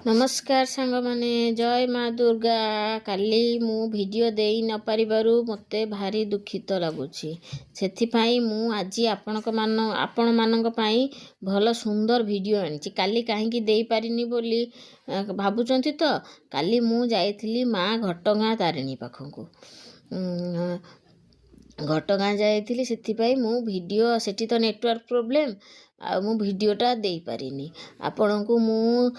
नमस्कार सांग माने जय माँ दुर्गा। काली मु वीडियो देई न पारिबारु मते भारी दुखित लगुछि। सेथिपाई मु आजी आपण मानक पाई भल सुंदर वीडियो आनिछि। काली काहेकि देई पारिनी बोली भाबुचंती तो काली मु जाइथिली माँ घटगाँ तारिणी पाखकु घटगाँ जाइथिली। सेथिपाई मु वीडियो सेठी तो नेटवर्क प्रोब्लेम आ मु वीडियोटा देई पारिनी आपणको मु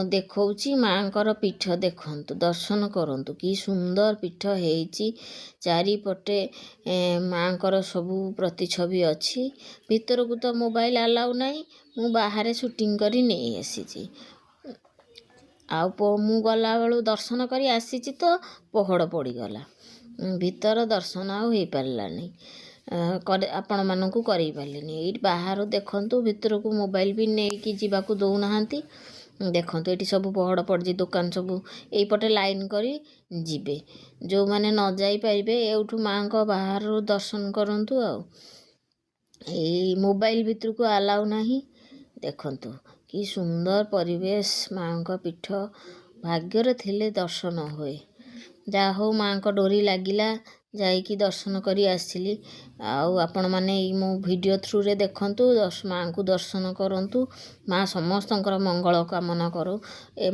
देखौछि। माँकर पीठ देखंतु दर्शन करंतु कि सुंदर पीठ हेइछि। चारिपटे माँकर सबू प्रतिछवि अछि। भितरकू तो मोबाइल अलाउ नाही, मु बाहर शूटिंग करी नहीं आसीछि। मु गला बेलू दर्शन करी आसीछि तो पहड़ पड़ीगला। भीतर दर्शन आउ हो पारानी आपण मानू करई पार्लिनी। ये बाहर देखंतु भितरकू मोबाइल भी नहीं कि जीवाकू दौनाहांती। देखंतु ये सब पहड़ पड़ी दुकान सब यपटे लाइन करी जीवे। जो माने न जाई पारिबे एउठू माँ को बाहर दर्शन करंतु। मोबाइल भितर को अलाउ नाही। देखंतु कि सुंदर परिवेश माँ को पीठ भाग्यर थिले दर्शन होए। जा हो माँ को डोरी लागिला जाइकी दर्शन करी आसिली। आपण माने मो वीडियो थ्रू रे देखंतु माँ को दर्शन करंतु। माँ समस्तंकर मंगल कामना करो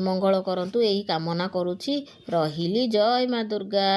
मंगल करंतु यही कामना करूची। रहिली जय माँ दुर्गा।